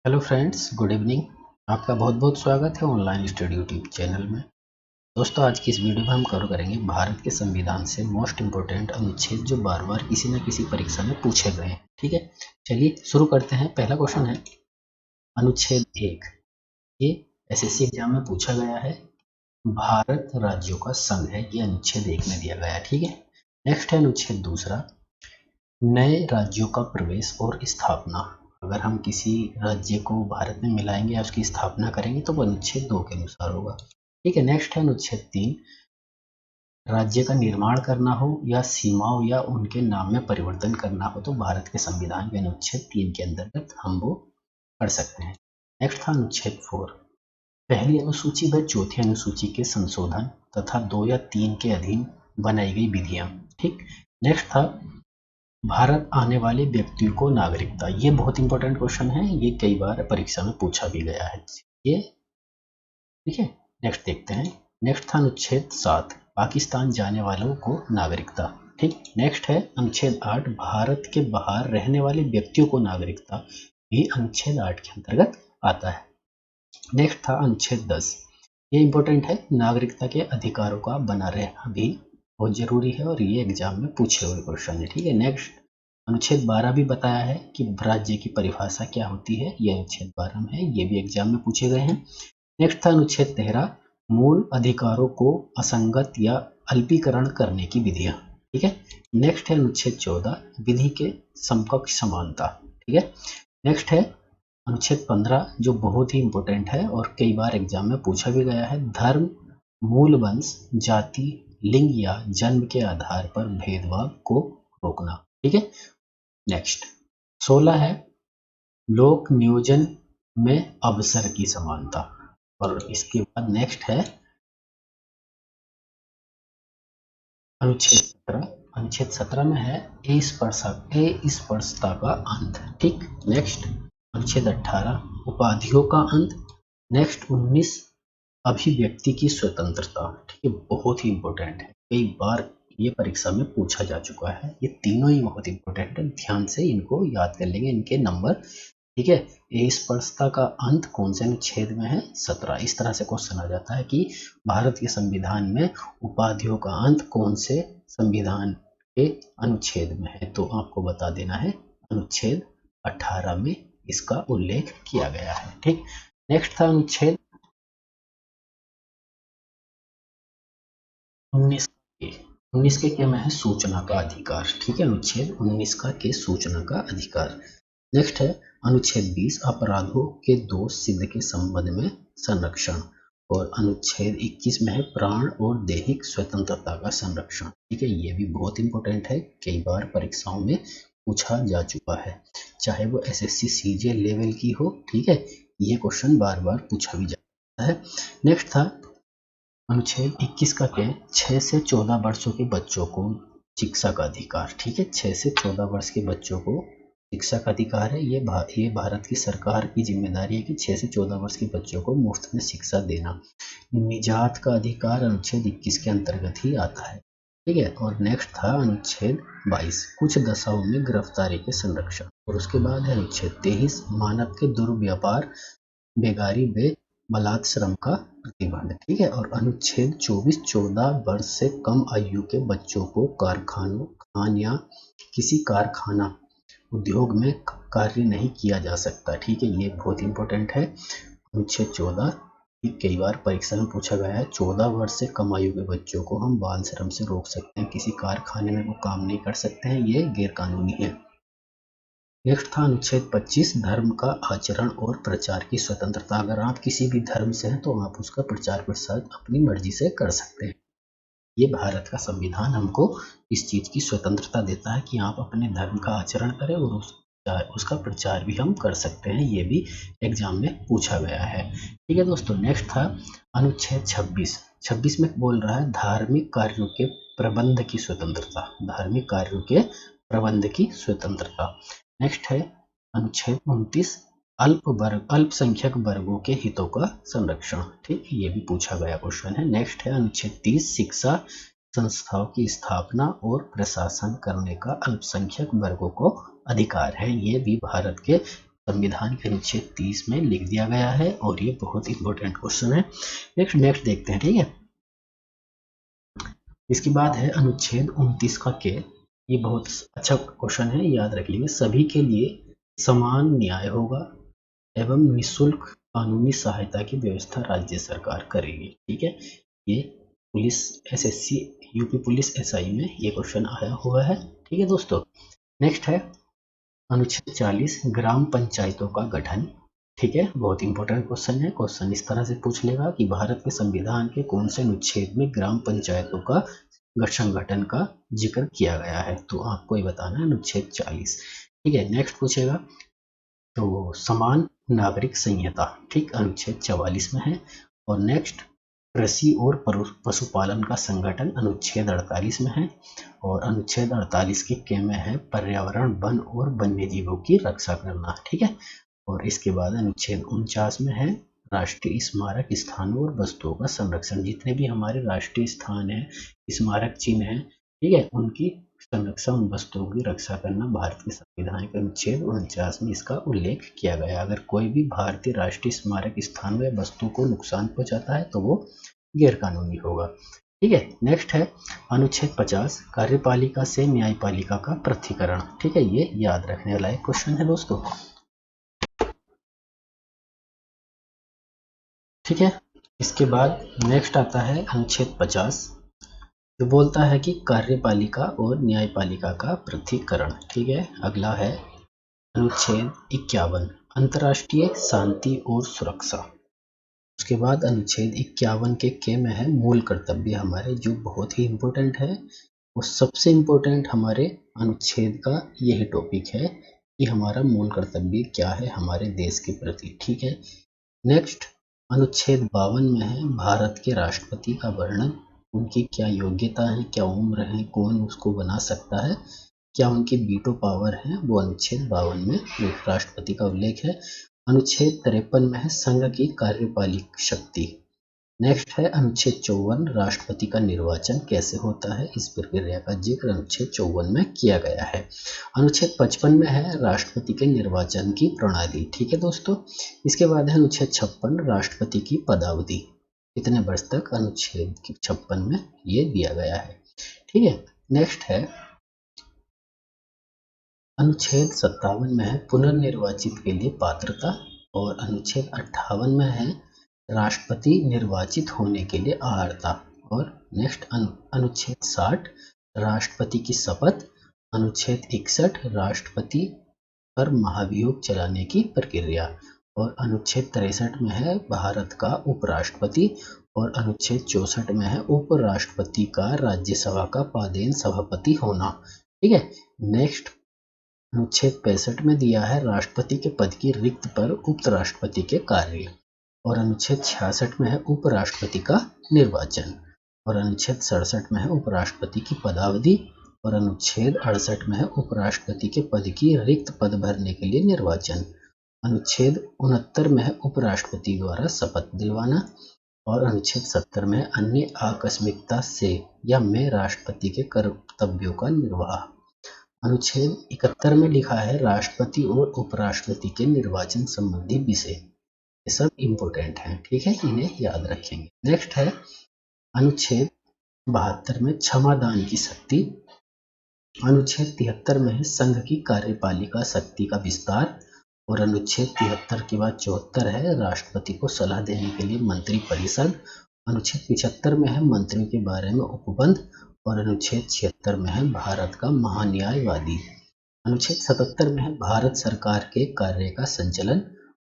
Hello friends, good evening. आपका बहुत बहुत स्वागत है ऑनलाइन स्टडी यूट्यूब चैनल में। दोस्तों, आज की इस वीडियो में हम कवर करेंगे भारत के संविधान से मोस्ट इम्पोर्टेंट अनुच्छेद जो बार बार किसी न किसी परीक्षा में पूछे गए हैं। ठीक है, चलिए शुरू करते हैं। पहला क्वेश्चन है अनुच्छेद 1। ये एसएससी एग्जाम में पूछा गया है। भारत राज्यों का संघ है, ये अनुच्छेद 1 में दिया गया है। ठीक है, नेक्स्ट है अनुच्छेद 2। नए राज्यों का प्रवेश और स्थापना। अगर हम किसी राज्य को भारत में मिलाएंगे या उसकी स्थापना करेंगे तो वो अनुच्छेद 2 के अनुसार होगा। ठीक है, नेक्स्ट है अनुच्छेद 3। राज्य का निर्माण करना हो या सीमाओं या उनके नाम में परिवर्तन करना हो तो भारत के संविधान के अनुच्छेद 3 के अंतर्गत हम वो कर सकते हैं। नेक्स्ट था अनुच्छेद 4। पहली अनुसूची व चौथी अनुसूची के संशोधन तथा 2 या 3 के अधीन बनाई गई विधियां। ठीक, नेक्स्ट था भारत आने वाले व्यक्ति को नागरिकता। ये बहुत इंपॉर्टेंट क्वेश्चन है, ये कई बार परीक्षा में पूछा भी गया है ये। ठीक है, नेक्स्ट देखते हैं। नेक्स्ट था अनुच्छेद 7, पाकिस्तान जाने वालों को नागरिकता। ठीक, नेक्स्ट है अनुच्छेद 8, भारत के बाहर रहने वाले व्यक्तियों को नागरिकता, भी अनुच्छेद 8 के अंतर्गत आता है। नेक्स्ट था अनुच्छेद 10। ये इंपॉर्टेंट है, नागरिकता के अधिकारों का बना रहना भी बहुत जरूरी है और ये एग्जाम में पूछे हुए क्वेश्चन है। ठीक है, नेक्स्ट अनुच्छेद 12 भी बताया है कि राज्य की परिभाषा क्या होती है, ये अनुच्छेद 12 में है, ये भी एग्जाम में पूछे गए हैं। नेक्स्ट था अनुच्छेद 13, मूल अधिकारों को असंगत या अल्पीकरण करने की विधियां। ठीक है, नेक्स्ट है अनुच्छेद 14, विधि के समकक्ष समानता। ठीक है, नेक्स्ट है अनुच्छेद 15 जो बहुत ही इंपॉर्टेंट है और कई बार एग्जाम में पूछा भी गया है, धर्म, मूल वंश, जाति, लिंग या जन्म के आधार पर भेदभाव को रोकना। ठीक है, नेक्स्ट 16 है लोक नियोजन में अवसर की समानता। और इसके बाद नेक्स्ट है अनुच्छेद 17। अनुच्छेद 17 में है स्पर्शता का अंत। ठीक, नेक्स्ट अनुच्छेद 18, उपाधियों का अंत। नेक्स्ट 19, अभिव्यक्ति की स्वतंत्रता। ठीक है, बहुत ही इंपॉर्टेंट है, कई बार ये परीक्षा में पूछा जा चुका है। ये तीनों ही बहुत इंपॉर्टेंट है, ध्यान से इनको याद कर लेंगे, इनके नंबर। ठीक है, स्पर्शता का अंत कौन से अनुच्छेद में है? 17। इस तरह से क्वेश्चन आ जाता है कि भारत के संविधान में उपाधियों का अंत कौन से संविधान के अनुच्छेद में है, तो आपको बता देना है अनुच्छेद 18 में इसका उल्लेख किया गया है। ठीक, नेक्स्ट था अनुच्छेद 19 के। 19 के क्या में है? सूचना का अधिकार। ठीक है, अनुच्छेद 19 का के सूचना का अधिकार। नेक्स्ट है अनुच्छेद 20, अपराधों के दोष सिद्ध के संबंध में संरक्षण। और अनुच्छेद 21 में है प्राण और दैहिक स्वतंत्रता का संरक्षण। ठीक है, ये भी बहुत इंपॉर्टेंट है, कई बार परीक्षाओं में पूछा जा चुका है, चाहे वो एसएससी सीजे लेवल की हो। ठीक है, ये क्वेश्चन बार बार पूछा भी जाता है। नेक्स्ट था अनुच्छेद 21 का क्या है? 6 से 14 वर्षों के बच्चों को शिक्षा का अधिकार। ठीक है, 6 से 14 वर्ष के बच्चों को शिक्षा का अधिकार है। ये भारत की सरकार की जिम्मेदारी है कि 6 से 14 वर्ष के बच्चों को मुफ्त में शिक्षा देना। निजात का अधिकार अनुच्छेद 21 के अंतर्गत ही आता है। ठीक है, और नेक्स्ट था अनुच्छेद 22, कुछ दशाओं में गिरफ्तारी के संरक्षण। और उसके बाद है अनुच्छेद 23, मानव के दुर्व्यापार, बेगारी व बलात् श्रम का प्रतिबंध। ठीक है, और अनुच्छेद 24, 14 वर्ष से कम आयु के बच्चों को कारखानों खान या किसी कारखाना उद्योग में कार्य नहीं किया जा सकता। ठीक है, ये बहुत इंपॉर्टेंट है, अनुच्छेद 14। कई बार परीक्षा में पूछा गया है, 14 वर्ष से कम आयु के बच्चों को हम बाल श्रम से रोक सकते हैं, किसी कारखाने में वो काम नहीं कर सकते हैं, ये गैर कानूनी है। नेक्स्ट था अनुच्छेद 25, धर्म का आचरण और प्रचार की स्वतंत्रता। अगर आप किसी भी धर्म से हैं तो आप उसका प्रचार प्रसार अपनी मर्जी से कर सकते हैं। ये भारत का संविधान हमको इस चीज की स्वतंत्रता देता है कि आप अपने धर्म का आचरण करें और उसका प्रचार भी हम कर सकते हैं, ये भी एग्जाम में पूछा गया है। ठीक है दोस्तों, नेक्स्ट था अनुच्छेद 26। 26 में बोल रहा है धार्मिक कार्यों के प्रबंध की स्वतंत्रता। धार्मिक कार्यों के प्रबंध की स्वतंत्रता। नेक्स्ट है अनुच्छेद 29, अल्पसंख्यक वर्गों के हितों का संरक्षण। ठीक, ये भी पूछा गया क्वेश्चन है। नेक्स्ट है अनुच्छेद 30, शिक्षा संस्थाओं की स्थापना और प्रशासन करने का अल्पसंख्यक वर्गों को अधिकार है। ये भी भारत के संविधान के अनुच्छेद 30 में लिख दिया गया है और ये बहुत इंपॉर्टेंट क्वेश्चन है। नेक्स्ट देखते हैं, ठीक है। इसके बाद है अनुच्छेद 29 का के। ये बहुत अच्छा क्वेश्चन है, याद रख लीजिए। सभी के लिए समान न्याय होगा एवं निःशुल्क कानूनी सहायता की व्यवस्था राज्य सरकार करेगी, ठीक है। ये police SSC, UP police SI में ये क्वेश्चन आया हुआ है, ठीक है दोस्तों। नेक्स्ट है अनुच्छेद 40 ग्राम पंचायतों का गठन, ठीक है। बहुत इंपॉर्टेंट क्वेश्चन है। क्वेश्चन इस तरह से पूछ लेगा कि भारत के संविधान के कौन से अनुच्छेद में ग्राम पंचायतों का संगठन का जिक्र किया गया है, तो आपको ये बताना है अनुच्छेद 40, ठीक है। नेक्स्ट पूछेगा तो समान नागरिक संहिता, ठीक, अनुच्छेद 44 में है। और नेक्स्ट कृषि और पशुपालन का संगठन अनुच्छेद 48 में है। और अनुच्छेद 48 के में है पर्यावरण, वन और वन्य जीवों की रक्षा करना, ठीक है। और इसके बाद अनुच्छेद 49 में है राष्ट्रीय स्मारक स्थानों और वस्तुओं का संरक्षण। जितने भी हमारे राष्ट्रीय स्थान है, स्मारक चिन्ह है, ठीक है, उनकी संरक्षण, वस्तुओं की रक्षा करना भारत के संविधान के अनुच्छेद 49 में इसका उल्लेख किया गया। अगर कोई भी भारतीय राष्ट्रीय स्मारक स्थान या वस्तु को नुकसान पहुंचाता है तो वो गैर कानूनी होगा, ठीक है। नेक्स्ट है अनुच्छेद 50 कार्यपालिका से न्यायपालिका का पृथक्करण, ठीक है। ये याद रखने वाला एक क्वेश्चन है दोस्तों, ठीक है। इसके बाद नेक्स्ट आता है अनुच्छेद 50 जो बोलता है कि कार्यपालिका और न्यायपालिका का पृथक्करण, ठीक है। अगला है अनुच्छेद 51 अंतर्राष्ट्रीय शांति और सुरक्षा। उसके बाद अनुच्छेद 51 के में है मूल कर्तव्य हमारे, जो बहुत ही इम्पोर्टेंट है। वो सबसे इम्पोर्टेंट हमारे अनुच्छेद का यही टॉपिक है कि हमारा मूल कर्तव्य क्या है हमारे देश के प्रति, ठीक है। नेक्स्ट अनुच्छेद 52 में है भारत के राष्ट्रपति का वर्णन, उनकी क्या योग्यता है, क्या उम्र है, कौन उसको बना सकता है, क्या उनकी वीटो पावर है, वो अनुच्छेद 52 में राष्ट्रपति का उल्लेख है। अनुच्छेद 53 में है संघ की कार्यपालिक शक्ति। नेक्स्ट है अनुच्छेद 54 राष्ट्रपति का निर्वाचन कैसे होता है, इस प्रक्रिया का जिक्र अनुच्छेद 54 में किया गया है। अनुच्छेद 55 में है राष्ट्रपति के निर्वाचन की प्रणाली, ठीक है दोस्तों। इसके बाद है अनुच्छेद 56 राष्ट्रपति की पदावधि, कितने वर्ष तक, अनुच्छेद 56 में ये दिया गया है, ठीक है। नेक्स्ट है अनुच्छेद 57 में है पुनर्निर्वाचित के लिए पात्रता। और अनुच्छेद 58 में है राष्ट्रपति निर्वाचित होने के लिए अर्हता। और नेक्स्ट अनुच्छेद 60 राष्ट्रपति की शपथ। अनुच्छेद 61 राष्ट्रपति पर महाभियोग चलाने की प्रक्रिया। और अनुच्छेद 63 में है भारत का उपराष्ट्रपति। और अनुच्छेद 64 में है उपराष्ट्रपति का राज्यसभा का पदेन सभापति होना, ठीक है। नेक्स्ट अनुच्छेद 65 में दिया है राष्ट्रपति के पद की रिक्त पर उपराष्ट्रपति के कार्य। और अनुच्छेद 66 में है उपराष्ट्रपति का निर्वाचन। और अनुच्छेद 67 में है उपराष्ट्रपति की पदावधि। और अनुच्छेद 68 में है उपराष्ट्रपति के पद की रिक्त पद भरने के लिए निर्वाचन। अनुच्छेद 69 में है उपराष्ट्रपति द्वारा शपथ दिलवाना। और अनुच्छेद 70 में अन्य आकस्मिकता से या में राष्ट्रपति के कर्तव्यों का निर्वाह। अनुच्छेद 71 में लिखा है राष्ट्रपति और उपराष्ट्रपति के निर्वाचन संबंधी विषय, ये सब इम्पोर्टेंट हैं, ठीक है, इन्हें याद रखेंगे। नेक्स्ट है अनुच्छेद 72 में क्षमादान की शक्ति। अनुच्छेद 73 में है संघ की कार्यपालिका शक्ति का विस्तार। और अनुच्छेद 73 के बाद 74 है राष्ट्रपति को सलाह देने के लिए मंत्री परिषद। अनुच्छेद 75 में है मंत्रियों के बारे में उपबंध। और अनुच्छेद 76 में है भारत का महान्यायवादी। अनुच्छेद 77 में है भारत सरकार के कार्य का संचालन।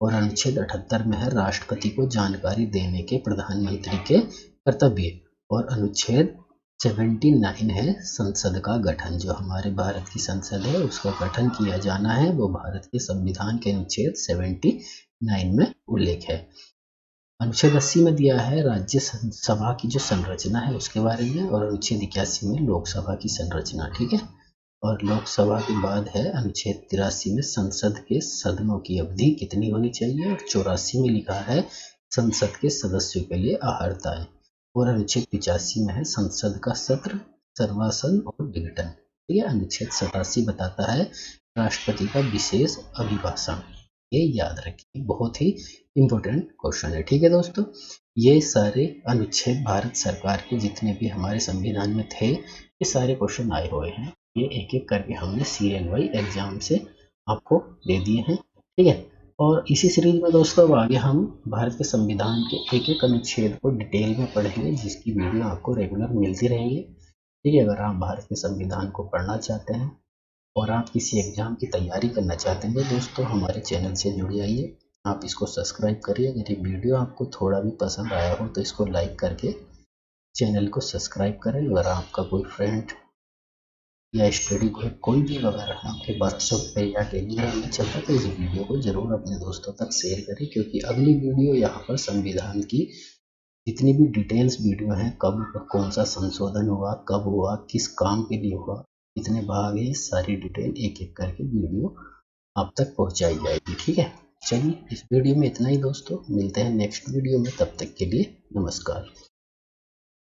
और अनुच्छेद 78 में है राष्ट्रपति को जानकारी देने के प्रधानमंत्री के कर्तव्य। और अनुच्छेद 79 है संसद का गठन, जो हमारे भारत की संसद है उसका गठन किया जाना है, वो भारत के संविधान के अनुच्छेद 79 में उल्लेख है। अनुच्छेद 80 में दिया है राज्यसभा की जो संरचना है उसके बारे में। और अनुच्छेद 81 में लोकसभा की संरचना, ठीक है। और लोकसभा के बाद है अनुच्छेद 83 में संसद के सदनों की अवधि कितनी होनी चाहिए। और 84 में लिखा है संसद के सदस्यों के लिए अर्हताएं। और अनुच्छेद 85 में है संसद का सत्र, सर्वासन और विघटन, ठीक है। अनुच्छेद 87 बताता है राष्ट्रपति का विशेष अभिभाषण, ये याद रखिए, बहुत ही इम्पोर्टेंट क्वेश्चन है। ठीक है दोस्तों, ये सारे अनुच्छेद भारत सरकार के जितने भी हमारे संविधान में थे, ये सारे क्वेश्चन आए हुए हैं। ये एक एक करके हमने सीरियल वाइज एग्जाम से आपको दे दिए हैं। ठीक है, और इसी सीरीज में दोस्तों अब आगे हम भारत के संविधान के एक एक अनुच्छेद को डिटेल में पढ़ेंगे, जिसकी वीडियो आपको रेगुलर मिलती रहेंगी। ठीक है, अगर आप भारत के संविधान को पढ़ना चाहते हैं और आप किसी एग्जाम की तैयारी करना चाहते हैं तो दोस्तों हमारे चैनल से जुड़ जाइए। आप इसको सब्सक्राइब करिए। अगर ये वीडियो आपको थोड़ा भी पसंद आया हो तो इसको लाइक करके चैनल को सब्सक्राइब करें। अगर आपका कोई फ्रेंड या स्टडी ग्रुप कोई भी अगर आपके व्हाट्सएप पे या टेलीग्राम में चलता है तो इस वीडियो को ज़रूर अपने दोस्तों तक शेयर करें, क्योंकि अगली वीडियो यहाँ पर संविधान की जितनी भी डिटेल्स वीडियो हैं, कब कौन सा संशोधन हुआ, कब हुआ, किस काम के लिए हुआ, कितने भाग है, सारी डिटेल एक एक करके वीडियो आप तक पहुंचाई जाएगी। ठीक है, चलिए इस वीडियो में इतना ही दोस्तों, मिलते हैं नेक्स्ट वीडियो में, तब तक के लिए नमस्कार।